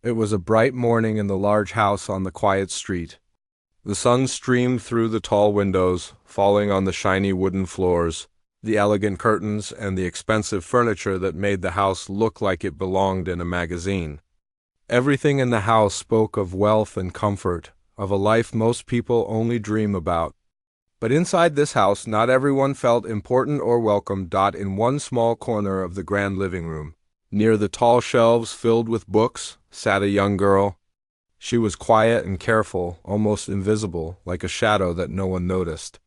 It was a bright morning in the large house on the quiet street. The sun streamed through the tall windows, falling on the shiny wooden floors, the elegant curtains, and the expensive furniture that made the house look like it belonged in a magazine. Everything in the house spoke of wealth and comfort, of a life most people only dream about. But inside this house, not everyone felt important or welcome. In one small corner of the grand living room, near the tall shelves filled with books, sat a young girl. She was quiet and careful, almost invisible, like a shadow that no one noticed.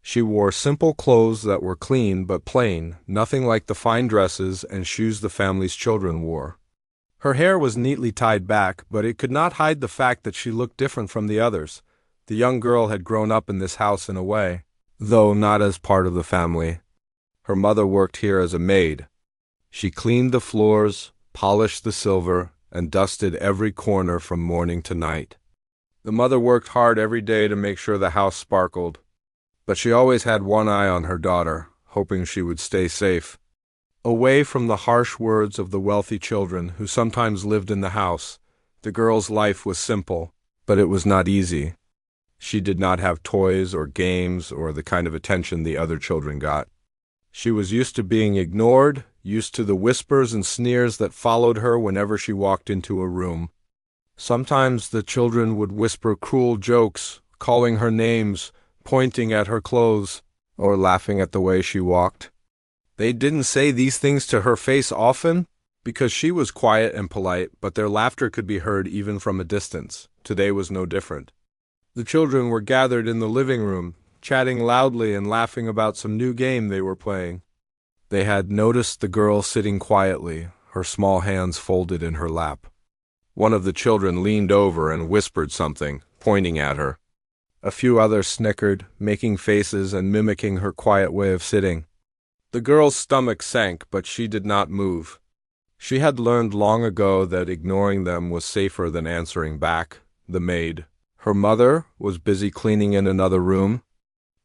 She wore simple clothes that were clean but plain, nothing like the fine dresses and shoes the family's children wore. Her hair was neatly tied back, but it could not hide the fact that she looked different from the others. The young girl had grown up in this house in a way, though not as part of the family. Her mother worked here as a maid. She cleaned the floors, polished the silver, and dusted every corner from morning to night. The mother worked hard every day to make sure the house sparkled, but she always had one eye on her daughter, hoping she would stay safe, away from the harsh words of the wealthy children who sometimes lived in the house. The girl's life was simple, but it was not easy. She did not have toys or games or the kind of attention the other children got. She was used to being ignored, used to the whispers and sneers that followed her whenever she walked into a room. Sometimes the children would whisper cruel jokes, calling her names, pointing at her clothes, or laughing at the way she walked. They didn't say these things to her face often, because she was quiet and polite, but their laughter could be heard even from a distance. Today was no different. The children were gathered in the living room, chatting loudly and laughing about some new game they were playing. They had noticed the girl sitting quietly, her small hands folded in her lap. One of the children leaned over and whispered something, pointing at her. A few others snickered, making faces and mimicking her quiet way of sitting. The girl's stomach sank, but she did not move. She had learned long ago that ignoring them was safer than answering back. The maid, her mother, was busy cleaning in another room.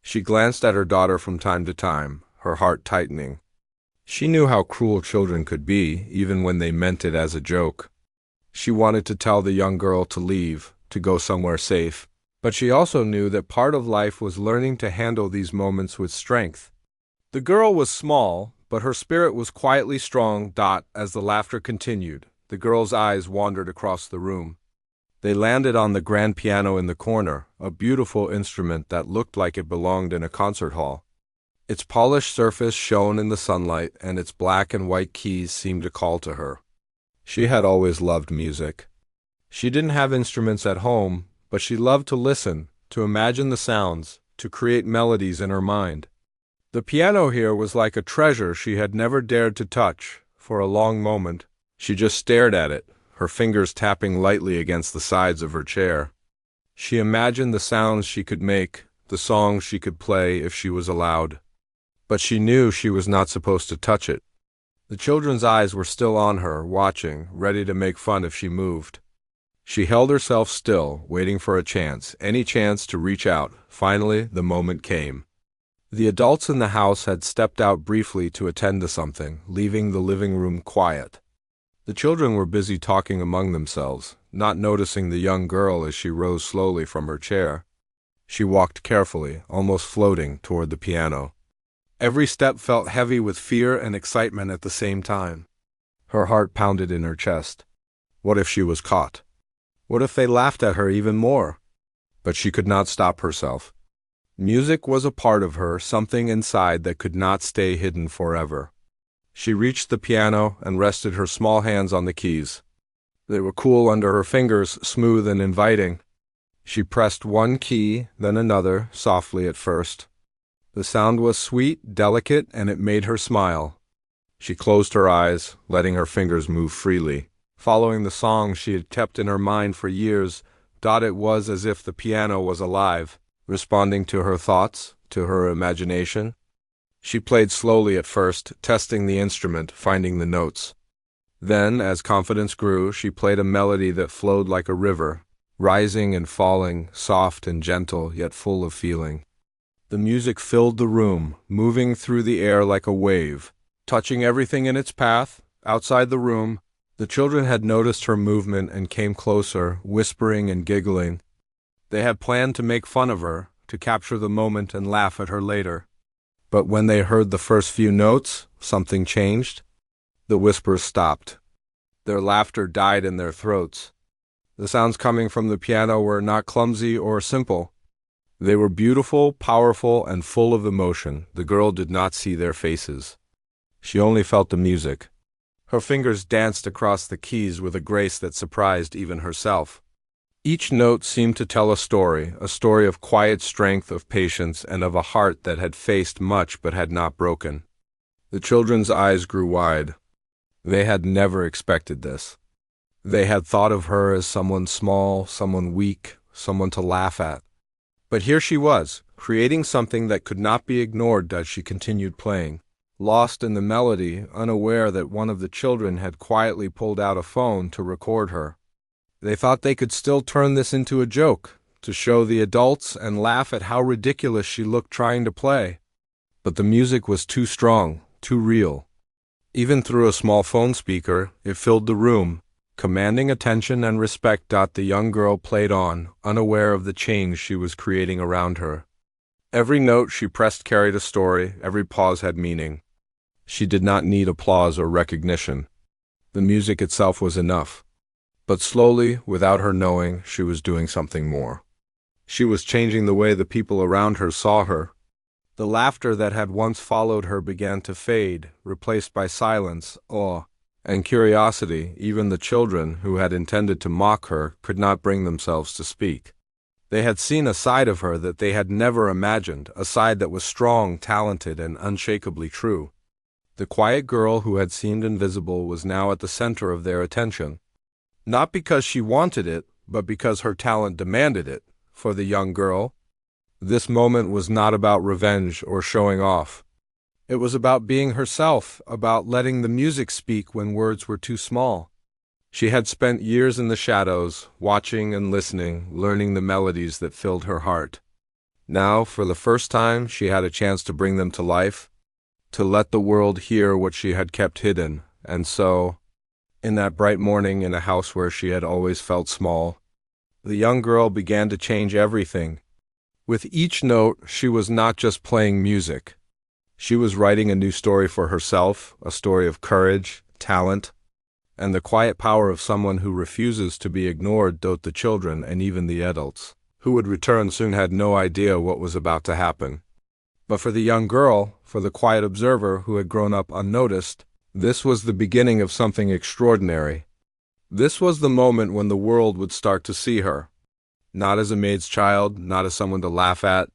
She glanced at her daughter from time to time, her heart tightening. She knew how cruel children could be, even when they meant it as a joke. She wanted to tell the young girl to leave, to go somewhere safe, but she also knew that part of life was learning to handle these moments with strength. The girl was small, but her spirit was quietly strong. As the laughter continued, the girl's eyes wandered across the room. They landed on the grand piano in the corner, a beautiful instrument that looked like it belonged in a concert hall. Its polished surface shone in the sunlight, and its black and white keys seemed to call to her. She had always loved music. She didn't have instruments at home, but she loved to listen, to imagine the sounds, to create melodies in her mind. The piano here was like a treasure she had never dared to touch. For a long moment, she just stared at it, her fingers tapping lightly against the sides of her chair. She imagined the sounds she could make, the songs she could play if she was allowed. But she knew she was not supposed to touch it. The children's eyes were still on her, watching, ready to make fun if she moved. She held herself still, waiting for a chance, any chance to reach out. Finally, the moment came. The adults in the house had stepped out briefly to attend to something, leaving the living room quiet. The children were busy talking among themselves, not noticing the young girl as she rose slowly from her chair. She walked carefully, almost floating, toward the piano. Every step felt heavy with fear and excitement at the same time. Her heart pounded in her chest. What if she was caught? What if they laughed at her even more? But she could not stop herself. Music was a part of her, something inside that could not stay hidden forever. She reached the piano and rested her small hands on the keys. They were cool under her fingers, smooth and inviting. She pressed one key, then another, softly at first. The sound was sweet, delicate, and it made her smile. She closed her eyes, letting her fingers move freely, following the song she had kept in her mind for years. It was as if the piano was alive, responding to her thoughts, to her imagination. She played slowly at first, testing the instrument, finding the notes. Then, as confidence grew, she played a melody that flowed like a river, rising and falling, soft and gentle, yet full of feeling. The music filled the room, moving through the air like a wave, touching everything in its path, outside the room, The children had noticed her movement and came closer, whispering and giggling. They had planned to make fun of her, to capture the moment and laugh at her later. But when they heard the first few notes, something changed. The whispers stopped. Their laughter died in their throats. The sounds coming from the piano were not clumsy or simple. They were beautiful, powerful, and full of emotion. The girl did not see their faces. She only felt the music. Her fingers danced across the keys with a grace that surprised even herself. Each note seemed to tell a story of quiet strength, of patience, and of a heart that had faced much but had not broken. The children's eyes grew wide. They had never expected this. They had thought of her as someone small, someone weak, someone to laugh at. But here she was, creating something that could not be ignored as she continued playing. Lost in the melody, unaware that one of the children had quietly pulled out a phone to record her. They thought they could still turn this into a joke, to show the adults and laugh at how ridiculous she looked trying to play. But the music was too strong, too real. Even through a small phone speaker, it filled the room, commanding attention and respect. The young girl played on, unaware of the change she was creating around her. Every note she pressed carried a story, every pause had meaning. She did not need applause or recognition. The music itself was enough. But slowly, without her knowing, she was doing something more. She was changing the way the people around her saw her. The laughter that had once followed her began to fade, replaced by silence, awe, and curiosity. Even the children, who had intended to mock her, could not bring themselves to speak. They had seen a side of her that they had never imagined, a side that was strong, talented, and unshakably true. The quiet girl who had seemed invisible was now at the center of their attention. Not because she wanted it, but because her talent demanded it. For the young girl, this moment was not about revenge or showing off. It was about being herself, about letting the music speak when words were too small. She had spent years in the shadows, watching and listening, learning the melodies that filled her heart. Now, for the first time, she had a chance to bring them to life, to let the world hear what she had kept hidden. And so, in that bright morning in a house where she had always felt small, the young girl began to change everything. With each note, she was not just playing music. She was writing a new story for herself, a story of courage, talent, and the quiet power of someone who refuses to be ignored. The children and even the adults who would return soon had no idea what was about to happen. But for the young girl, for the quiet observer who had grown up unnoticed, this was the beginning of something extraordinary. This was the moment when the world would start to see her, not as a maid's child, not as someone to laugh at,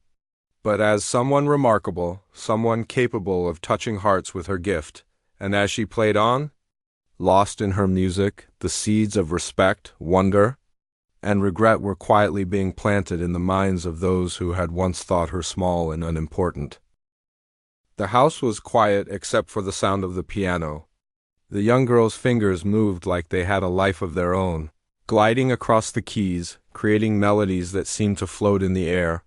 but as someone remarkable, someone capable of touching hearts with her gift. And as she played on, lost in her music, the seeds of respect, wonder, and regret were quietly being planted in the minds of those who had once thought her small and unimportant. The house was quiet except for the sound of the piano. The young girl's fingers moved like they had a life of their own, gliding across the keys, creating melodies that seemed to float in the air.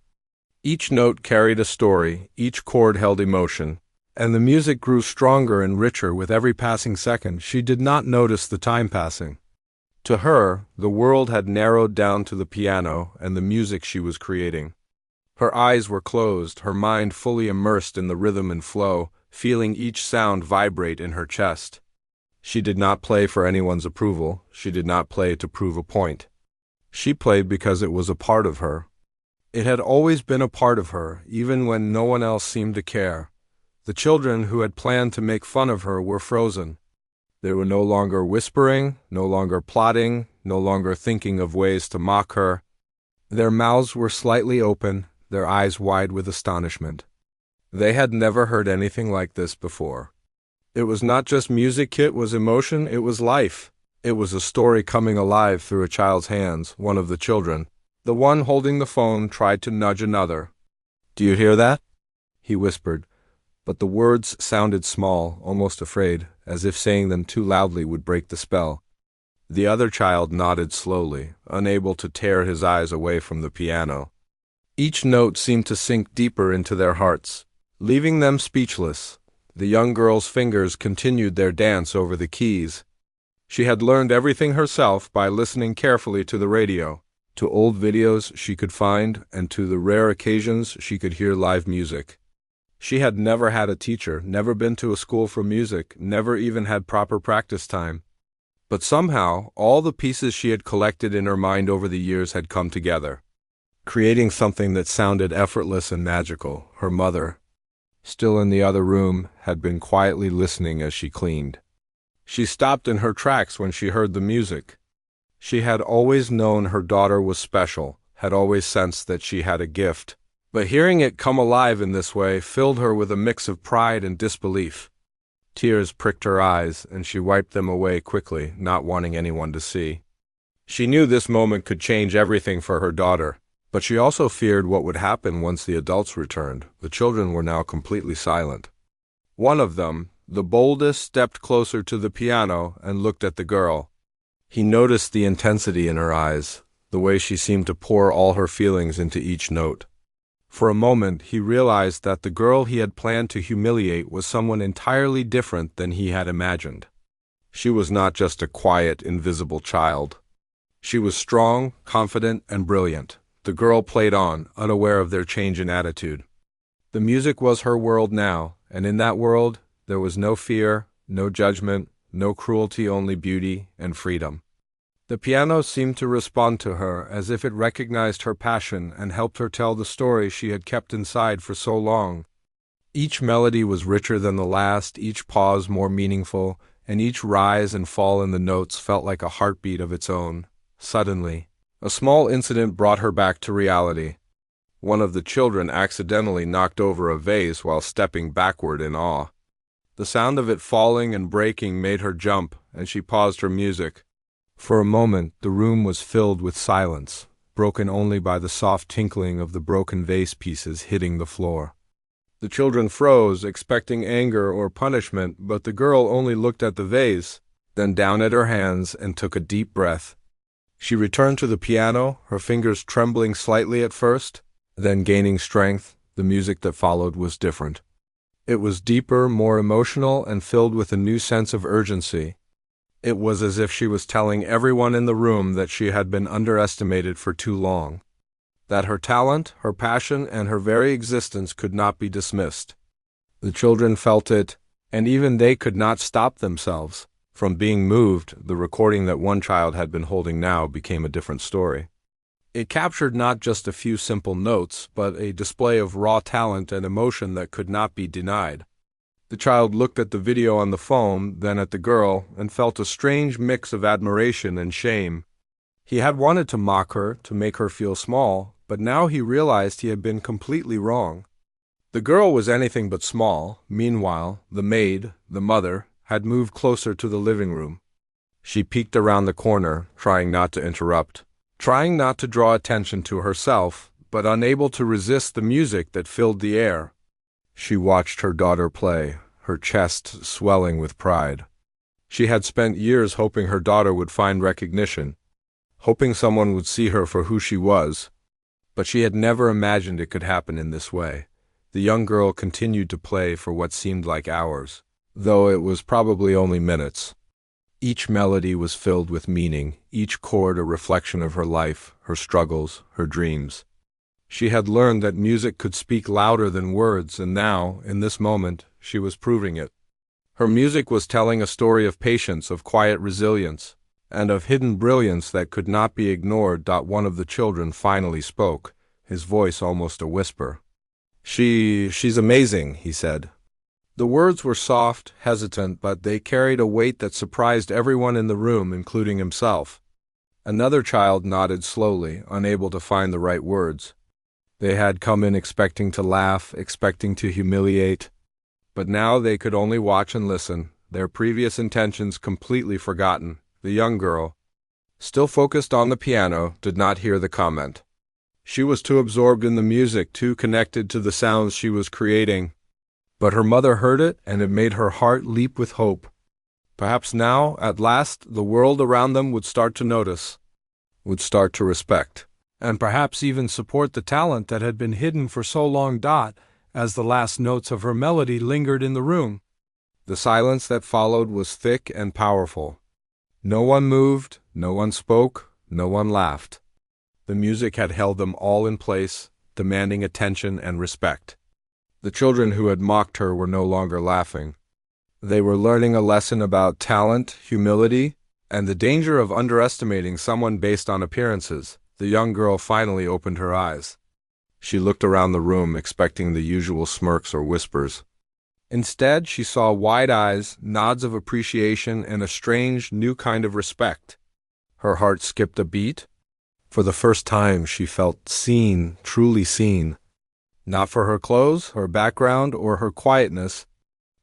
Each note carried a story, each chord held emotion, and the music grew stronger and richer with every passing second. She did not notice the time passing. To her, the world had narrowed down to the piano and the music she was creating. Her eyes were closed, her mind fully immersed in the rhythm and flow, feeling each sound vibrate in her chest. She did not play for anyone's approval. She did not play to prove a point. She played because it was a part of her. It had always been a part of her, even when no one else seemed to care. The children who had planned to make fun of her were frozen. They were no longer whispering, no longer plotting, no longer thinking of ways to mock her. Their mouths were slightly open, their eyes wide with astonishment. They had never heard anything like this before. It was not just music, it was emotion, it was life. It was a story coming alive through a child's hands. One of the children, the one holding the phone, tried to nudge another. "Do you hear that?" he whispered, but the words sounded small, almost afraid, as if saying them too loudly would break the spell. The other child nodded slowly, unable to tear his eyes away from the piano. Each note seemed to sink deeper into their hearts, leaving them speechless. The young girl's fingers continued their dance over the keys. She had learned everything herself by listening carefully to the radio, to old videos she could find, and to the rare occasions she could hear live music. She had never had a teacher, never been to a school for music, never even had proper practice time. But somehow, all the pieces she had collected in her mind over the years had come together, creating something that sounded effortless and magical. Her mother, still in the other room, had been quietly listening as she cleaned. She stopped in her tracks when she heard the music. She had always known her daughter was special, had always sensed that she had a gift, but hearing it come alive in this way filled her with a mix of pride and disbelief. Tears pricked her eyes, and she wiped them away quickly, not wanting anyone to see. She knew this moment could change everything for her daughter, but she also feared what would happen once the adults returned. The children were now completely silent. One of them, the boldest, stepped closer to the piano and looked at the girl. He noticed the intensity in her eyes, the way she seemed to pour all her feelings into each note. For a moment, he realized that the girl he had planned to humiliate was someone entirely different than he had imagined. She was not just a quiet, invisible child. She was strong, confident, and brilliant. The girl played on, unaware of their change in attitude. The music was her world now, and in that world, there was no fear, no judgment, no cruelty, only beauty and freedom. The piano seemed to respond to her as if it recognized her passion and helped her tell the story she had kept inside for so long. Each melody was richer than the last, each pause more meaningful, and each rise and fall in the notes felt like a heartbeat of its own. Suddenly, a small incident brought her back to reality. One of the children accidentally knocked over a vase while stepping backward in awe. The sound of it falling and breaking made her jump, and she paused her music. For a moment, the room was filled with silence, broken only by the soft tinkling of the broken vase pieces hitting the floor. The children froze, expecting anger or punishment, but the girl only looked at the vase, then down at her hands and took a deep breath. She returned to the piano, her fingers trembling slightly at first, then gaining strength. The music that followed was different. It was deeper, more emotional, and filled with a new sense of urgency. It was as if she was telling everyone in the room that she had been underestimated for too long, that her talent, her passion, and her very existence could not be dismissed. The children felt it, and even they could not stop themselves from being moved. The recording that one child had been holding now became a different story. It captured not just a few simple notes, but a display of raw talent and emotion that could not be denied. The child looked at the video on the phone, then at the girl, and felt a strange mix of admiration and shame. He had wanted to mock her, to make her feel small, but now he realized he had been completely wrong. The girl was anything but small. Meanwhile, the maid, the mother, had moved closer to the living room. She peeked around the corner, trying not to interrupt, trying not to draw attention to herself, but unable to resist the music that filled the air. She watched her daughter play, her chest swelling with pride. She had spent years hoping her daughter would find recognition, hoping someone would see her for who she was, but she had never imagined it could happen in this way. The young girl continued to play for what seemed like hours, though it was probably only minutes. Each melody was filled with meaning, each chord a reflection of her life, her struggles, her dreams. She had learned that music could speak louder than words, and now, in this moment, she was proving it. Her music was telling a story of patience, of quiet resilience, and of hidden brilliance that could not be ignored. One of the children finally spoke, his voice almost a whisper. She's amazing," he said. The words were soft, hesitant, but they carried a weight that surprised everyone in the room, including himself. Another child nodded slowly, unable to find the right words. They had come in expecting to laugh, expecting to humiliate, but now they could only watch and listen, their previous intentions completely forgotten. The young girl, still focused on the piano, did not hear the comment. She was too absorbed in the music, too connected to the sounds she was creating. But her mother heard it, and it made her heart leap with hope. Perhaps now, at last, the world around them would start to notice, would start to respect, and perhaps even support the talent that had been hidden for so long. As the last notes of her melody lingered in the room, the silence that followed was thick and powerful. No one moved, no one spoke, no one laughed. The music had held them all in place, demanding attention and respect. The children who had mocked her were no longer laughing. They were learning a lesson about talent, humility, and the danger of underestimating someone based on appearances. The young girl finally opened her eyes. She looked around the room, expecting the usual smirks or whispers. Instead, she saw wide eyes, nods of appreciation, and a strange, new kind of respect. Her heart skipped a beat. For the first time, she felt seen, truly seen. Not for her clothes, her background, or her quietness,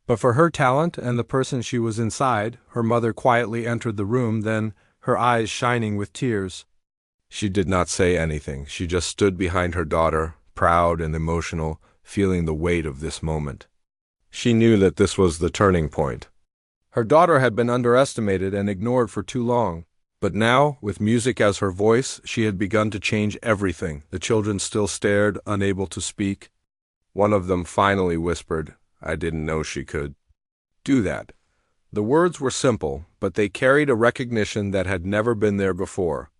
but for her talent and the person she was inside. Her mother quietly entered the room, then, her eyes shining with tears. She did not say anything. She just stood behind her daughter, proud and emotional, feeling the weight of this moment. She knew that this was the turning point. Her daughter had been underestimated and ignored for too long. But now, with music as her voice, she had begun to change everything. The children still stared, unable to speak. One of them finally whispered, "I didn't know she could do that." The words were simple, but they carried a recognition that had never been there before.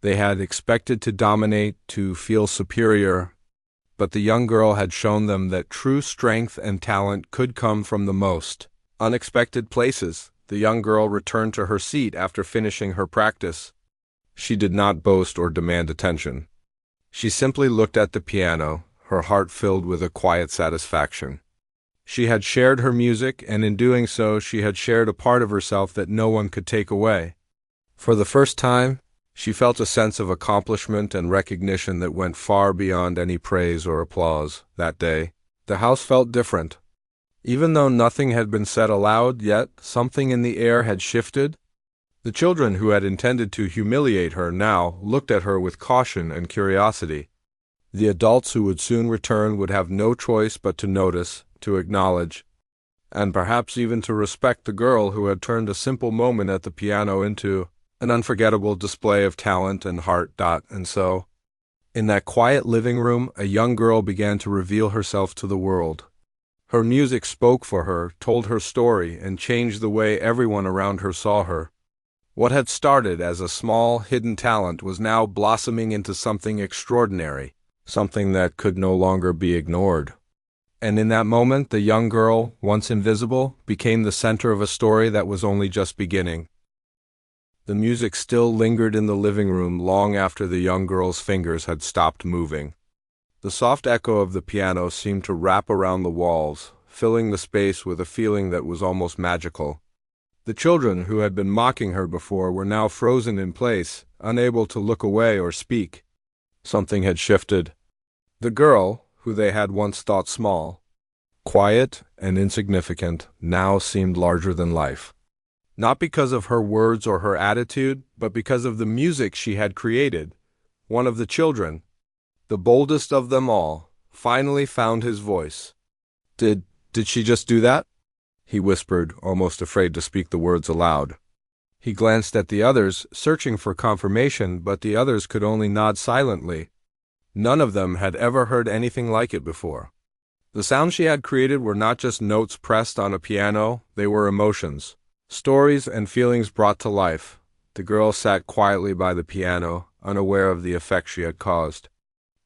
They had expected to dominate, to feel superior, but the young girl had shown them that true strength and talent could come from the most unexpected places. The young girl returned to her seat after finishing her practice. She did not boast or demand attention. She simply looked at the piano, her heart filled with a quiet satisfaction. She had shared her music, and in doing so, she had shared a part of herself that no one could take away. For the first time, she felt a sense of accomplishment and recognition that went far beyond any praise or applause. That day, the house felt different. Even though nothing had been said aloud yet, something in the air had shifted. The children who had intended to humiliate her now looked at her with caution and curiosity. The adults who would soon return would have no choice but to notice, to acknowledge, and perhaps even to respect the girl who had turned a simple moment at the piano into an unforgettable display of talent and heart. And so, in that quiet living room, a young girl began to reveal herself to the world. Her music spoke for her, told her story, and changed the way everyone around her saw her. What had started as a small, hidden talent was now blossoming into something extraordinary, something that could no longer be ignored. And in that moment, the young girl, once invisible, became the center of a story that was only just beginning. The music still lingered in the living room long after the young girl's fingers had stopped moving. The soft echo of the piano seemed to wrap around the walls, filling the space with a feeling that was almost magical. The children who had been mocking her before were now frozen in place, unable to look away or speak. Something had shifted. The girl, who they had once thought small, quiet and insignificant, now seemed larger than life. Not because of her words or her attitude, but because of the music she had created. One of the children, the boldest of them all, finally found his voice. Did she just do that?" he whispered, almost afraid to speak the words aloud. He glanced at the others, searching for confirmation, but the others could only nod silently. None of them had ever heard anything like it before. The sounds she had created were not just notes pressed on a piano, they were emotions, stories and feelings brought to life. The girl sat quietly by the piano, unaware of the effect she had caused.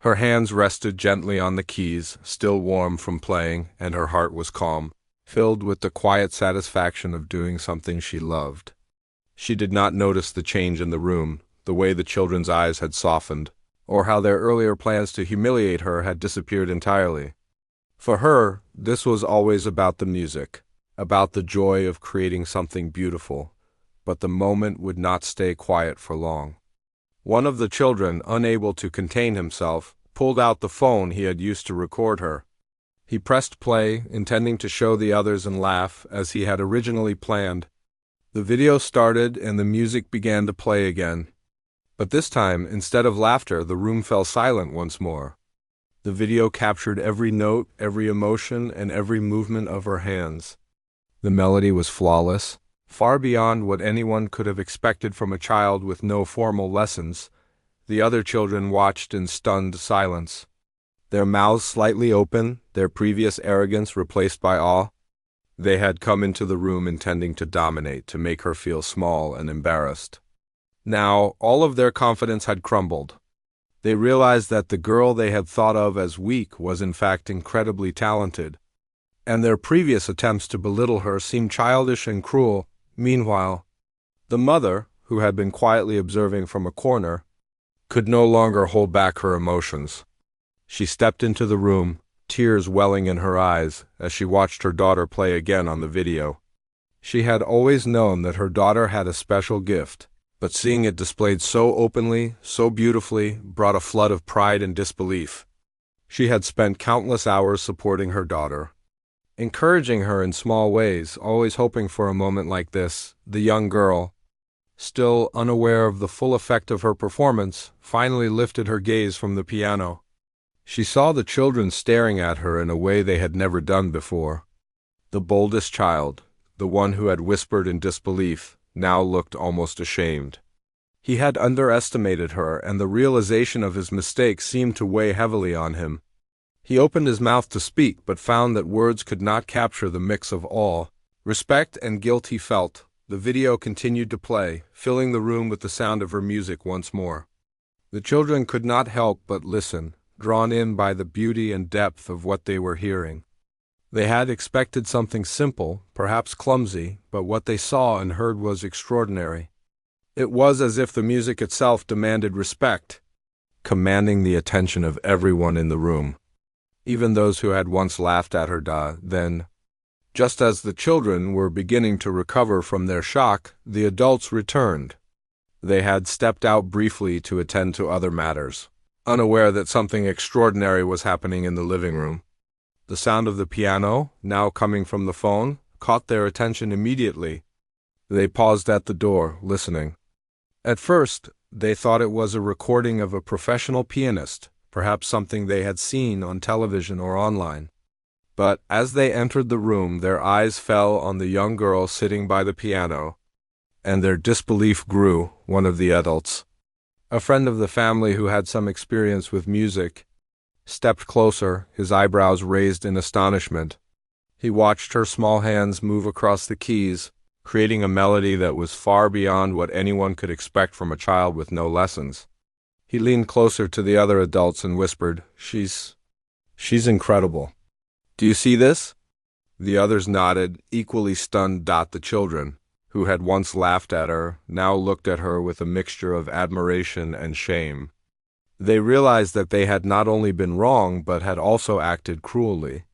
Her hands rested gently on the keys, still warm from playing, and her heart was calm, filled with the quiet satisfaction of doing something she loved. She did not notice the change in the room, the way the children's eyes had softened, or how their earlier plans to humiliate her had disappeared entirely. For her, this was always about the music, about the joy of creating something beautiful, but the moment would not stay quiet for long. One of the children, unable to contain himself, pulled out the phone he had used to record her. He pressed play, intending to show the others and laugh, as he had originally planned. The video started and the music began to play again. But this time, instead of laughter, the room fell silent once more. The video captured every note, every emotion, and every movement of her hands. The melody was flawless, far beyond what anyone could have expected from a child with no formal lessons. The other children watched in stunned silence, their mouths slightly open, their previous arrogance replaced by awe. They had come into the room intending to dominate, to make her feel small and embarrassed. Now, all of their confidence had crumbled. They realized that the girl they had thought of as weak was in fact incredibly talented, and their previous attempts to belittle her seemed childish and cruel. Meanwhile, the mother, who had been quietly observing from a corner, could no longer hold back her emotions. She stepped into the room, tears welling in her eyes as she watched her daughter play again on the video. She had always known that her daughter had a special gift, but seeing it displayed so openly, so beautifully, brought a flood of pride and disbelief. She had spent countless hours supporting her daughter, encouraging her in small ways, always hoping for a moment like this. The young girl, still unaware of the full effect of her performance, finally lifted her gaze from the piano. She saw the children staring at her in a way they had never done before. The boldest child, the one who had whispered in disbelief, now looked almost ashamed. He had underestimated her, and the realization of his mistake seemed to weigh heavily on him. He opened his mouth to speak, but found that words could not capture the mix of awe, respect, and guilt he felt. The video continued to play, filling the room with the sound of her music once more. The children could not help but listen, drawn in by the beauty and depth of what they were hearing. They had expected something simple, perhaps clumsy, but what they saw and heard was extraordinary. It was as if the music itself demanded respect, commanding the attention of everyone in the room, even those who had once laughed at her then. Just as the children were beginning to recover from their shock, the adults returned. They had stepped out briefly to attend to other matters, unaware that something extraordinary was happening in the living room. The sound of the piano, now coming from the phone, caught their attention immediately. They paused at the door, listening. At first, they thought it was a recording of a professional pianist, perhaps something they had seen on television or online. But as they entered the room, their eyes fell on the young girl sitting by the piano, and their disbelief grew. One of the adults, a friend of the family who had some experience with music, stepped closer, his eyebrows raised in astonishment. He watched her small hands move across the keys, creating a melody that was far beyond what anyone could expect from a child with no lessons. He leaned closer to the other adults and whispered, She's incredible. Do you see this?" The others nodded, equally stunned. The children, who had once laughed at her, now looked at her with a mixture of admiration and shame. They realized that they had not only been wrong, but had also acted cruelly.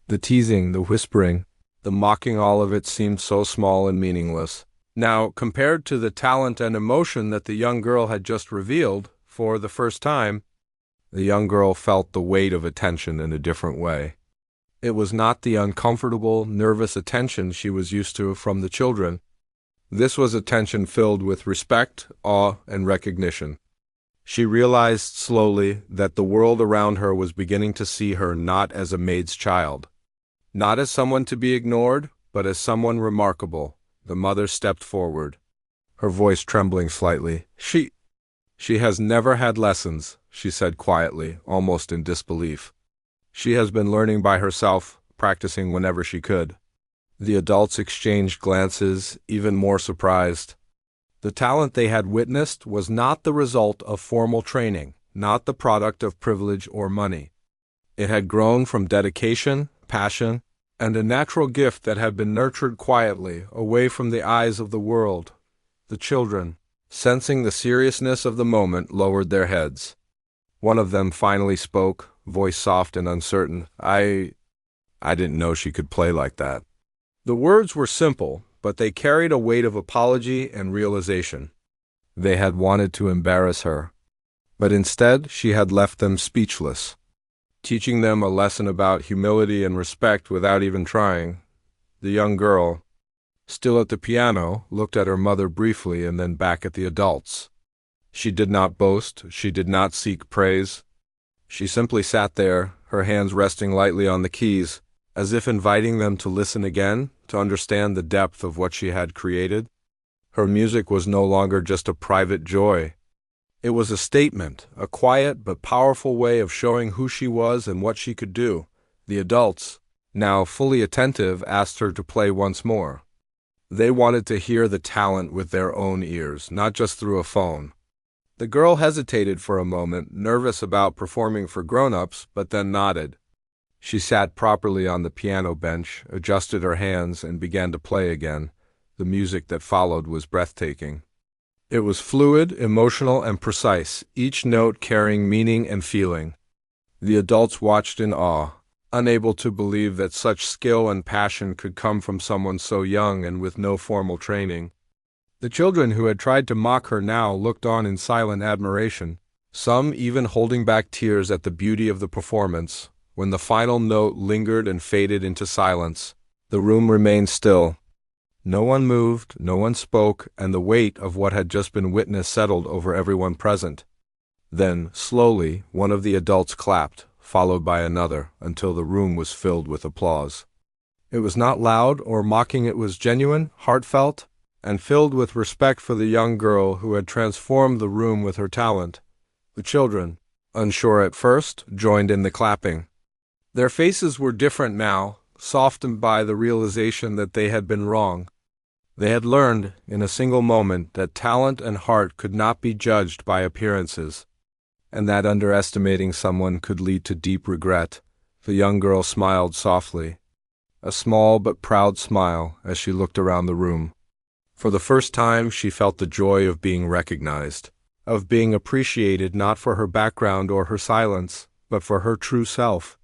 The teasing, the whispering, the mocking, all of it seemed so small and meaningless. Now, compared to the talent and emotion that the young girl had just revealed, for the first time, the young girl felt the weight of attention in a different way. It was not the uncomfortable, nervous attention she was used to from the children. This was attention filled with respect, awe, and recognition. She realized slowly that the world around her was beginning to see her not as a maid's child, not as someone to be ignored, but as someone remarkable. The mother stepped forward, her voice trembling slightly. She has never had lessons," she said quietly, almost in disbelief. "She has been learning by herself, practicing whenever she could." The adults exchanged glances, even more surprised. The talent they had witnessed was not the result of formal training, not the product of privilege or money. It had grown from dedication, passion, and a natural gift that had been nurtured quietly, away from the eyes of the world. The children, sensing the seriousness of the moment, lowered their heads. One of them finally spoke, voice soft and uncertain. I didn't know she could play like that." The words were simple, but they carried a weight of apology and realization. They had wanted to embarrass her, but instead she had left them speechless, teaching them a lesson about humility and respect without even trying. The young girl, still at the piano, looked at her mother briefly and then back at the adults. She did not boast, she did not seek praise. She simply sat there, her hands resting lightly on the keys, as if inviting them to listen again, to understand the depth of what she had created. Her music was no longer just a private joy. It was a statement, a quiet but powerful way of showing who she was and what she could do. The adults, now fully attentive, asked her to play once more. They wanted to hear the talent with their own ears, not just through a phone. The girl hesitated for a moment, nervous about performing for grown-ups, but then nodded. She sat properly on the piano bench, adjusted her hands, and began to play again. The music that followed was breathtaking. It was fluid, emotional, and precise, each note carrying meaning and feeling. The adults watched in awe, unable to believe that such skill and passion could come from someone so young and with no formal training. The children who had tried to mock her now looked on in silent admiration, some even holding back tears at the beauty of the performance. When the final note lingered and faded into silence, the room remained still. No one moved, no one spoke, and the weight of what had just been witnessed settled over everyone present. Then, slowly, one of the adults clapped, followed by another, until the room was filled with applause. It was not loud or mocking, it was genuine, heartfelt, and filled with respect for the young girl who had transformed the room with her talent. The children, unsure at first, joined in the clapping. Their faces were different now, softened by the realization that they had been wrong. They had learned, in a single moment, that talent and heart could not be judged by appearances, and that underestimating someone could lead to deep regret. The young girl smiled softly, a small but proud smile, as she looked around the room. For the first time, she felt the joy of being recognized, of being appreciated not for her background or her silence, but for her true self.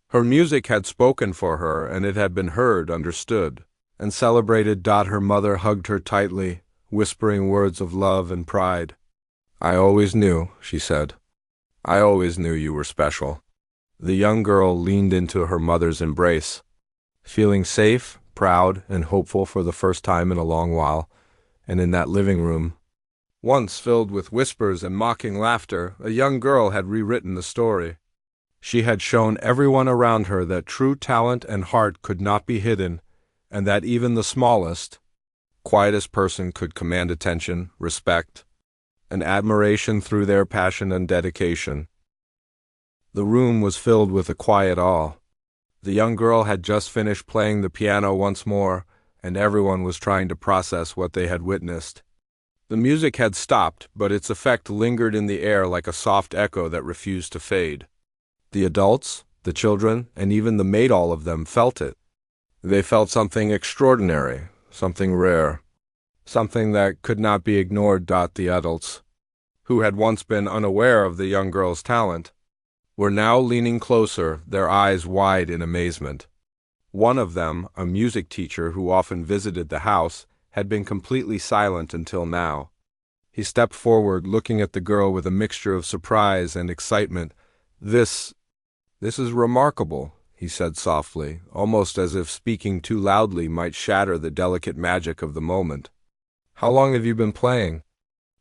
Her music had spoken for her, and it had been heard, understood, and celebrated. Her mother hugged her tightly, whispering words of love and pride. "I always knew," she said. "I always knew you were special." The young girl leaned into her mother's embrace, feeling safe, proud, and hopeful for the first time in a long while. And in that living room, once filled with whispers and mocking laughter, a young girl had rewritten the story. She had shown everyone around her that true talent and heart could not be hidden, and that even the smallest, quietest person could command attention, respect, and admiration through their passion and dedication. The room was filled with a quiet awe. The young girl had just finished playing the piano once more, and everyone was trying to process what they had witnessed. The music had stopped, but its effect lingered in the air like a soft echo that refused to fade. The adults, the children, and even the maid, all of them felt it. They felt something extraordinary, something rare, something that could not be ignored. The adults, who had once been unaware of the young girl's talent, were now leaning closer, their eyes wide in amazement. One of them, a music teacher who often visited the house, had been completely silent until now. He stepped forward, looking at the girl with a mixture of surprise and excitement. This is remarkable," he said softly, almost as if speaking too loudly might shatter the delicate magic of the moment. "How long have you been playing?"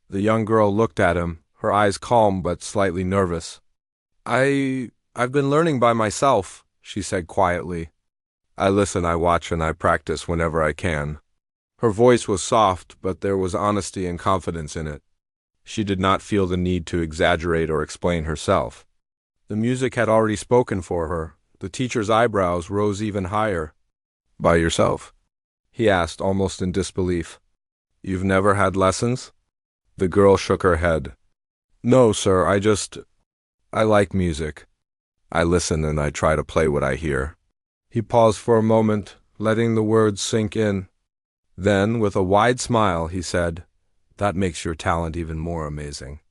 The young girl looked at him, her eyes calm but slightly nervous. I've been learning by myself," she said quietly. "I listen, I watch, and I practice whenever I can." Her voice was soft, but there was honesty and confidence in it. She did not feel the need to exaggerate or explain herself. The music had already spoken for her. The teacher's eyebrows rose even higher. "By yourself?" he asked, almost in disbelief. "You've never had lessons?" The girl shook her head. "No, sir, I like music. I listen and I try to play what I hear." He paused for a moment, letting the words sink in. Then, with a wide smile, he said, "That makes your talent even more amazing."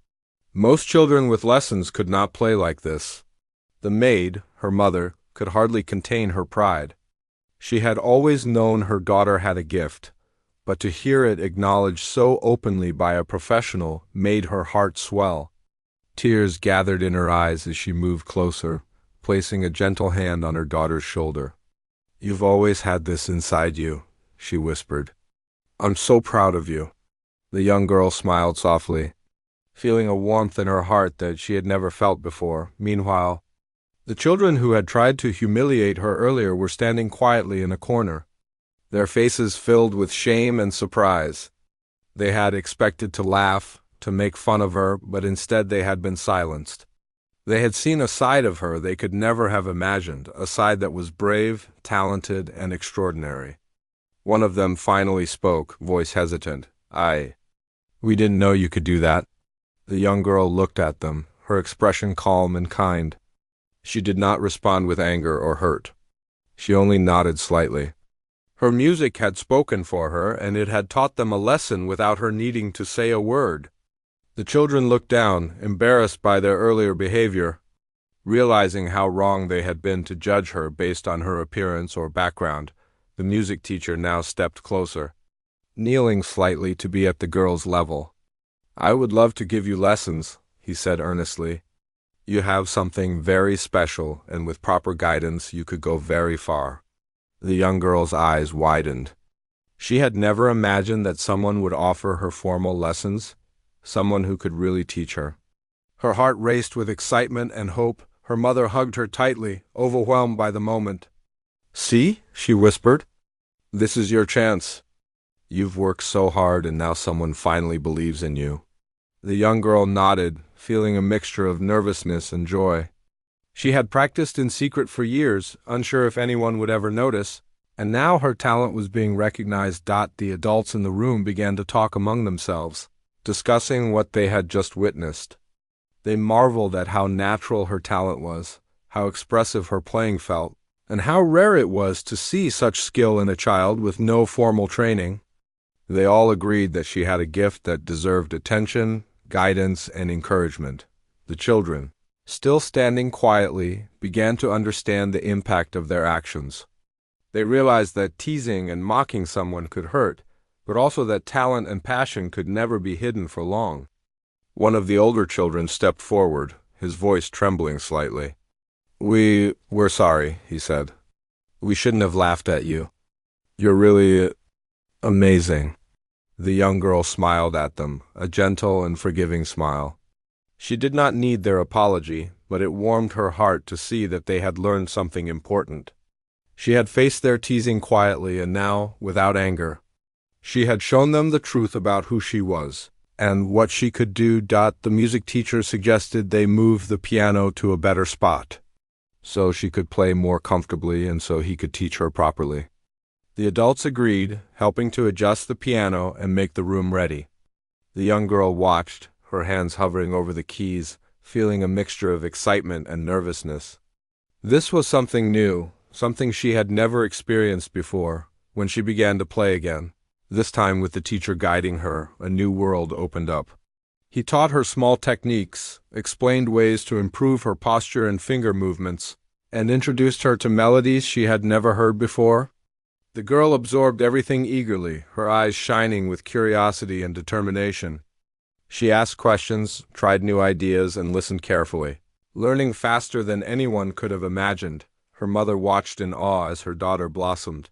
Most children with lessons could not play like this. The maid, her mother, could hardly contain her pride. She had always known her daughter had a gift, but to hear it acknowledged so openly by a professional made her heart swell. Tears gathered in her eyes as she moved closer, placing a gentle hand on her daughter's shoulder. "You've always had this inside you," she whispered. "I'm so proud of you." The young girl smiled softly, feeling a warmth in her heart that she had never felt before. Meanwhile, the children who had tried to humiliate her earlier were standing quietly in a corner, their faces filled with shame and surprise. They had expected to laugh, to make fun of her, but instead they had been silenced. They had seen a side of her they could never have imagined, a side that was brave, talented, and extraordinary. One of them finally spoke, voice hesitant. We didn't know you could do that." The young girl looked at them, her expression calm and kind. She did not respond with anger or hurt. She only nodded slightly. Her music had spoken for her, and it had taught them a lesson without her needing to say a word. The children looked down, embarrassed by their earlier behavior. Realizing how wrong they had been to judge her based on her appearance or background, the music teacher now stepped closer, kneeling slightly to be at the girl's level. "I would love to give you lessons," he said earnestly. "You have something very special, and with proper guidance you could go very far." The young girl's eyes widened. She had never imagined that someone would offer her formal lessons, someone who could really teach her. Her heart raced with excitement and hope. Her mother hugged her tightly, overwhelmed by the moment. "See," she whispered. "This is your chance. You've worked so hard, and now someone finally believes in you." The young girl nodded, feeling a mixture of nervousness and joy. She had practiced in secret for years, unsure if anyone would ever notice, and now her talent was being recognized. The adults in the room began to talk among themselves, discussing what they had just witnessed. They marveled at how natural her talent was, how expressive her playing felt, and how rare it was to see such skill in a child with no formal training. They all agreed that she had a gift that deserved attention, guidance, and encouragement. The children, still standing quietly, began to understand the impact of their actions. They realized that teasing and mocking someone could hurt, but also that talent and passion could never be hidden for long. One of the older children stepped forward, his voice trembling slightly. We're sorry," he said. "We shouldn't have laughed at you. You're really amazing." The young girl smiled at them, a gentle and forgiving smile. She did not need their apology, but it warmed her heart to see that they had learned something important. She had faced their teasing quietly, and now, without anger, she had shown them the truth about who she was and what she could do. The music teacher suggested they move the piano to a better spot, so she could play more comfortably and so he could teach her properly. The adults agreed, helping to adjust the piano and make the room ready. The young girl watched, her hands hovering over the keys, feeling a mixture of excitement and nervousness. This was something new, something she had never experienced before. When she began to play again, this time with the teacher guiding her, a new world opened up. He taught her small techniques, explained ways to improve her posture and finger movements, and introduced her to melodies she had never heard before. The girl absorbed everything eagerly, her eyes shining with curiosity and determination. She asked questions, tried new ideas, and listened carefully, learning faster than anyone could have imagined. Her mother watched in awe as her daughter blossomed.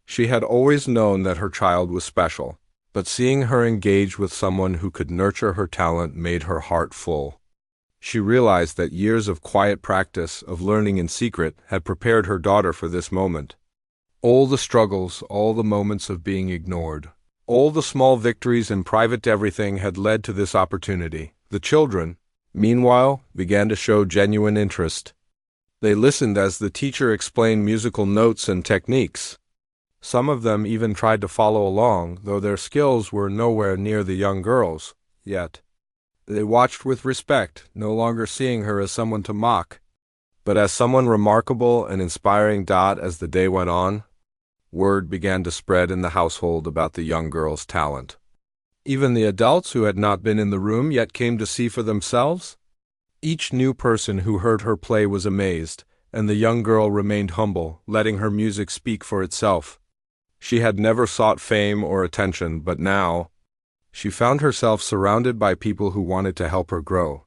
She had always known that her child was special, but seeing her engage with someone who could nurture her talent made her heart full. She realized that years of quiet practice, of learning in secret, had prepared her daughter for this moment. All the struggles, all the moments of being ignored, all the small victories in private everything had led to this opportunity. The children, meanwhile, began to show genuine interest. They listened as the teacher explained musical notes and techniques. Some of them even tried to follow along, though their skills were nowhere near the young girl's, yet. They watched with respect, no longer seeing her as someone to mock, but as someone remarkable and inspiring. As the day went on, word began to spread in the household about the young girl's talent. Even the adults who had not been in the room yet came to see for themselves. Each new person who heard her play was amazed, and the young girl remained humble, letting her music speak for itself. She had never sought fame or attention, but now she found herself surrounded by people who wanted to help her grow,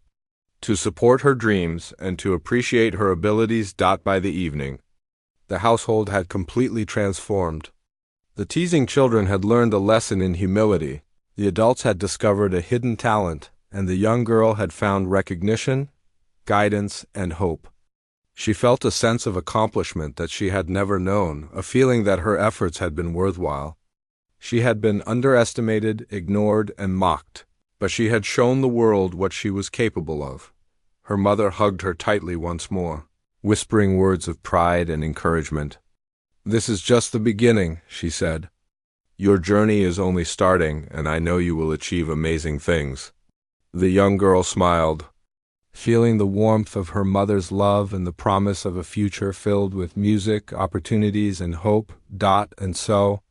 to support her dreams, and to appreciate her abilities. By the evening, the household had completely transformed. The teasing children had learned a lesson in humility, the adults had discovered a hidden talent, and the young girl had found recognition, guidance, and hope. She felt a sense of accomplishment that she had never known, a feeling that her efforts had been worthwhile. She had been underestimated, ignored, and mocked, but she had shown the world what she was capable of. Her mother hugged her tightly once more, whispering words of pride and encouragement. "This is just the beginning," she said. "Your journey is only starting, and I know you will achieve amazing things." The young girl smiled, feeling the warmth of her mother's love and the promise of a future filled with music, opportunities, and hope. And so,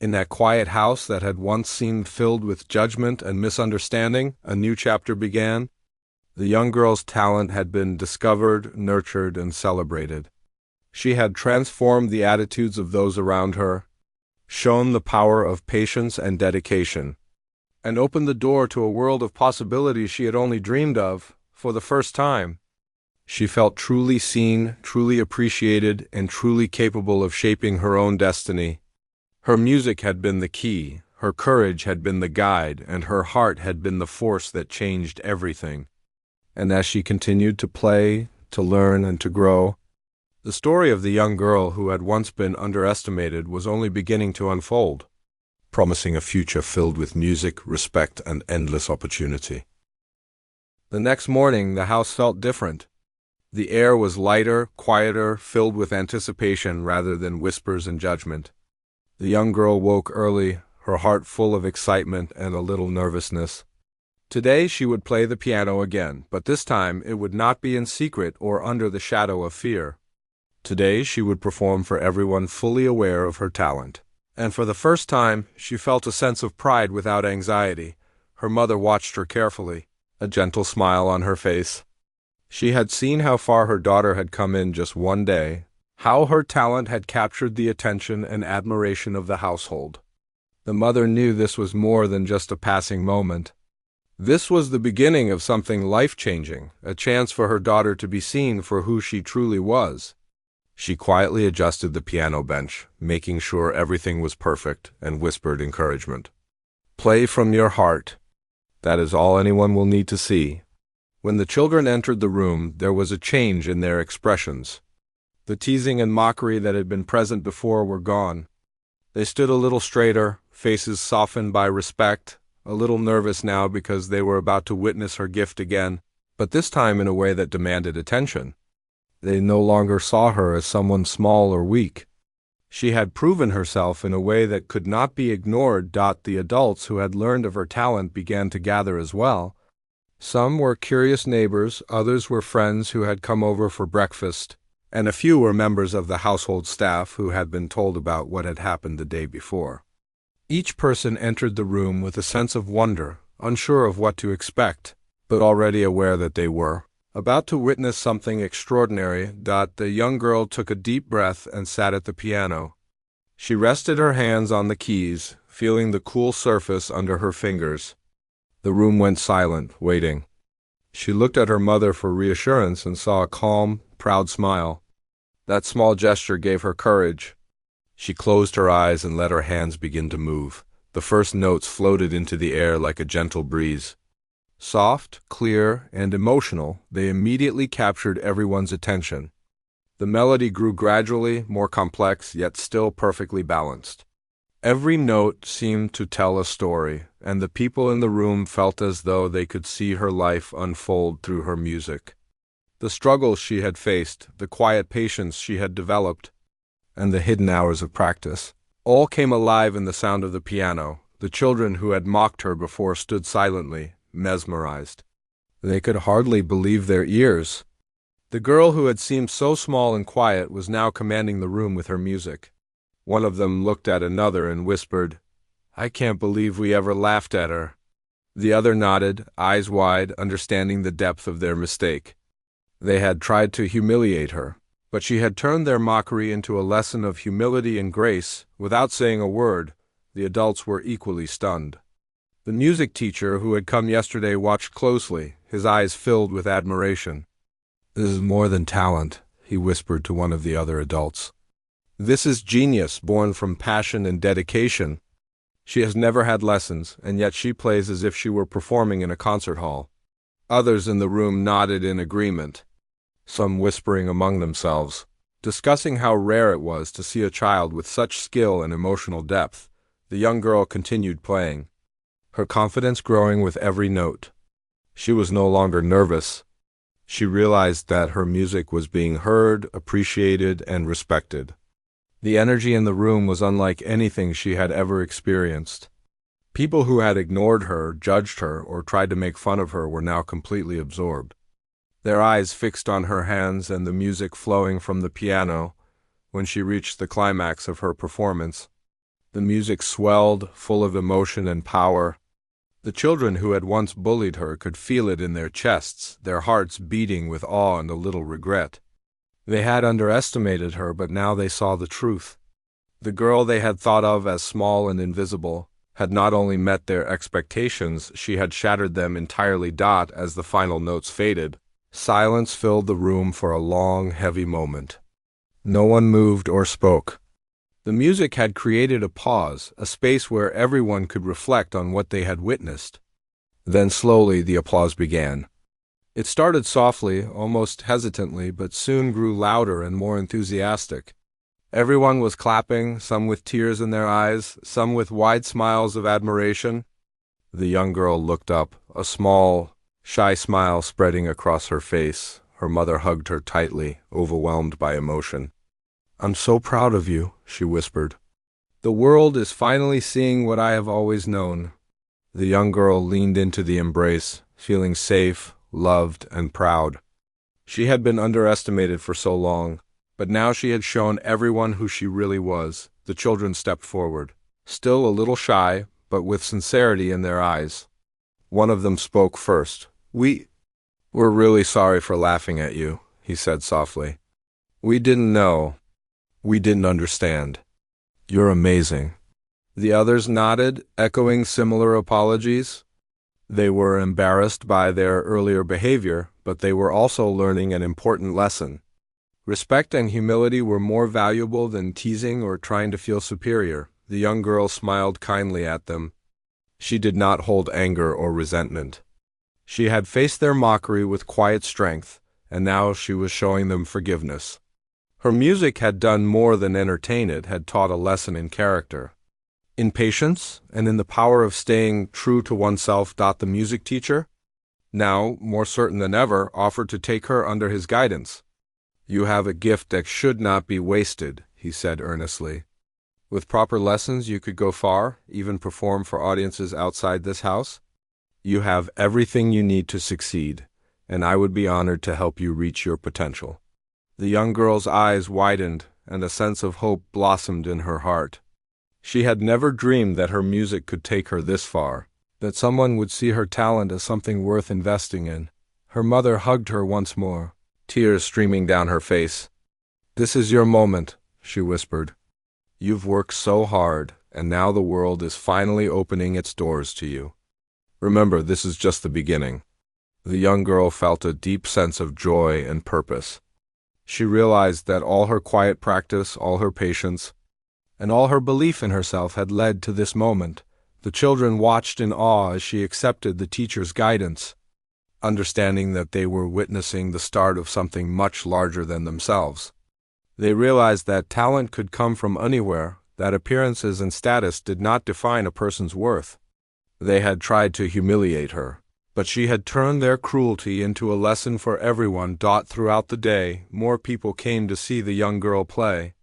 in that quiet house that had once seemed filled with judgment and misunderstanding, a new chapter began. The young girl's talent had been discovered, nurtured, and celebrated. She had transformed the attitudes of those around her, shown the power of patience and dedication, and opened the door to a world of possibilities she had only dreamed of for the first time. She felt truly seen, truly appreciated, and truly capable of shaping her own destiny. Her music had been the key, her courage had been the guide, and her heart had been the force that changed everything. And as she continued to play, to learn, and to grow, the story of the young girl who had once been underestimated was only beginning to unfold, promising a future filled with music, respect, and endless opportunity. The next morning, the house felt different. The air was lighter, quieter, filled with anticipation rather than whispers and judgment. The young girl woke early, her heart full of excitement and a little nervousness. Today she would play the piano again, but this time it would not be in secret or under the shadow of fear. Today she would perform for everyone fully aware of her talent. And for the first time, she felt a sense of pride without anxiety. Her mother watched her carefully, a gentle smile on her face. She had seen how far her daughter had come in just one day, how her talent had captured the attention and admiration of the household. The mother knew this was more than just a passing moment. This was the beginning of something life-changing, a chance for her daughter to be seen for who she truly was. She quietly adjusted the piano bench, making sure everything was perfect, and whispered encouragement. "Play from your heart. That is all anyone will need to see." When the children entered the room, there was a change in their expressions. The teasing and mockery that had been present before were gone. They stood a little straighter, faces softened by respect, a little nervous now because they were about to witness her gift again, but this time in a way that demanded attention. They no longer saw her as someone small or weak. She had proven herself in a way that could not be ignored. The adults who had learned of her talent began to gather as well. Some were curious neighbors, others were friends who had come over for breakfast, and a few were members of the household staff who had been told about what had happened the day before. Each person entered the room with a sense of wonder, unsure of what to expect, but already aware that they were about to witness something extraordinary. The young girl took a deep breath and sat at the piano. She rested her hands on the keys, feeling the cool surface under her fingers. The room went silent, waiting. She looked at her mother for reassurance and saw a calm, proud smile. That small gesture gave her courage. She closed her eyes and let her hands begin to move. The first notes floated into the air like a gentle breeze. Soft, clear, and emotional, they immediately captured everyone's attention. The melody grew gradually, more complex, yet still perfectly balanced. Every note seemed to tell a story, and the people in the room felt as though they could see her life unfold through her music. The struggles she had faced, the quiet patience she had developed, and the hidden hours of practice, all came alive in the sound of the piano. The children who had mocked her before stood silently, mesmerized. They could hardly believe their ears. The girl who had seemed so small and quiet was now commanding the room with her music. One of them looked at another and whispered, "I can't believe we ever laughed at her." The other nodded, eyes wide, understanding the depth of their mistake. They had tried to humiliate her, but she had turned their mockery into a lesson of humility and grace. Without saying a word, the adults were equally stunned. The music teacher who had come yesterday watched closely, his eyes filled with admiration. "This is more than talent," he whispered to one of the other adults. "This is genius born from passion and dedication. She has never had lessons, and yet she plays as if she were performing in a concert hall." Others in the room nodded in agreement, some whispering among themselves, discussing how rare it was to see a child with such skill and emotional depth. The young girl continued playing, her confidence growing with every note. She was no longer nervous. She realized that her music was being heard, appreciated, and respected. The energy in the room was unlike anything she had ever experienced. People who had ignored her, judged her, or tried to make fun of her were now completely absorbed. Their eyes fixed on her hands and the music flowing from the piano. When she reached the climax of her performance, the music swelled, full of emotion and power. The children who had once bullied her could feel it in their chests, their hearts beating with awe and a little regret. They had underestimated her, but now they saw the truth. The girl they had thought of as small and invisible had not only met their expectations, she had shattered them entirely. As the final notes faded, silence filled the room for a long, heavy moment. No one moved or spoke. The music had created a pause, a space where everyone could reflect on what they had witnessed. Then slowly the applause began. It started softly, almost hesitantly, but soon grew louder and more enthusiastic. Everyone was clapping, some with tears in their eyes, some with wide smiles of admiration. The young girl looked up, a small, shy smile spreading across her face. Her mother hugged her tightly, overwhelmed by emotion. "I'm so proud of you," she whispered. "The world is finally seeing what I have always known." The young girl leaned into the embrace, feeling safe, loved, and proud. She had been underestimated for so long, but now she had shown everyone who she really was. The children stepped forward, still a little shy, but with sincerity in their eyes. One of them spoke first. We're really sorry for laughing at you," he said softly. "We didn't know. We didn't understand. You're amazing." The others nodded, echoing similar apologies. They were embarrassed by their earlier behavior, but they were also learning an important lesson. Respect and humility were more valuable than teasing or trying to feel superior. The young girl smiled kindly at them. She did not hold anger or resentment. She had faced their mockery with quiet strength, and now she was showing them forgiveness. Her music had done more than entertain, it had taught a lesson in character, in patience, and in the power of staying true to oneself. The music teacher, now more certain than ever, offered to take her under his guidance. "You have a gift that should not be wasted," he said earnestly. "With proper lessons you could go far, even perform for audiences outside this house. You have everything you need to succeed, and I would be honored to help you reach your potential." The young girl's eyes widened, and a sense of hope blossomed in her heart. She had never dreamed that her music could take her this far, that someone would see her talent as something worth investing in. Her mother hugged her once more, tears streaming down her face. "This is your moment," she whispered. "You've worked so hard, and now the world is finally opening its doors to you. Remember, this is just the beginning." The young girl felt a deep sense of joy and purpose. She realized that all her quiet practice, all her patience, and all her belief in herself had led to this moment. The children watched in awe as she accepted the teacher's guidance, understanding that they were witnessing the start of something much larger than themselves. They realized that talent could come from anywhere, that appearances and status did not define a person's worth. They had tried to humiliate her, but she had turned their cruelty into a lesson for everyone. Throughout the day, more people came to see the young girl play.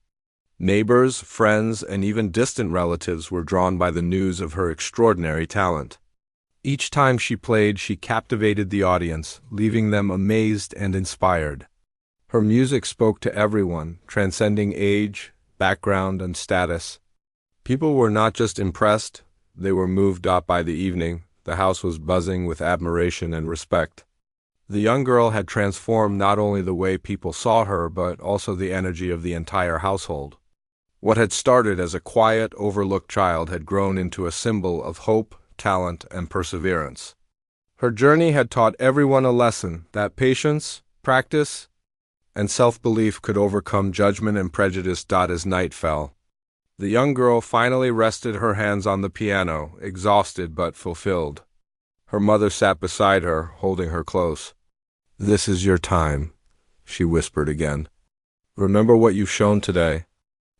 Neighbors, friends, and even distant relatives were drawn by the news of her extraordinary talent. Each time she played, she captivated the audience, leaving them amazed and inspired. Her music spoke to everyone, transcending age, background, and status. People were not just impressed, they were moved. By the evening, the house was buzzing with admiration and respect. The young girl had transformed not only the way people saw her, but also the energy of the entire household. What had started as a quiet, overlooked child had grown into a symbol of hope, talent, and perseverance. Her journey had taught everyone a lesson, that patience, practice, and self-belief could overcome judgment and prejudice. As night fell, the young girl finally rested her hands on the piano, exhausted but fulfilled. Her mother sat beside her, holding her close. "This is your time," she whispered again. "Remember what you've shown today.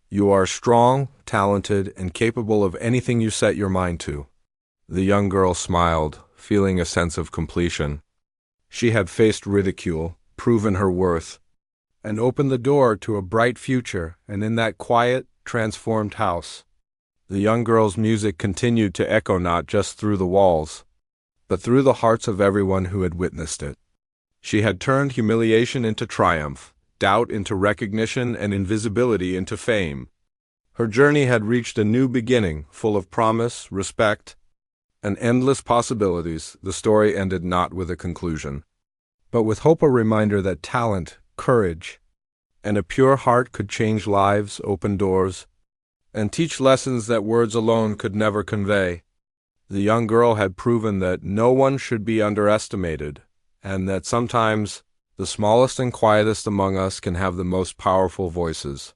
You are strong, talented, and capable of anything you set your mind to." The young girl smiled, feeling a sense of completion. She had faced ridicule, proven her worth, and opened the door to a bright future, and in that quiet, transformed house, the young girl's music continued to echo not just through the walls, but through the hearts of everyone who had witnessed it. She had turned humiliation into triumph, doubt into recognition, and invisibility into fame. Her journey had reached a new beginning, full of promise, respect, and endless possibilities. The story ended not with a conclusion, but with hope, a reminder that talent, courage, and a pure heart could change lives, open doors, and teach lessons that words alone could never convey. The young girl had proven that no one should be underestimated, and that sometimes the smallest and quietest among us can have the most powerful voices.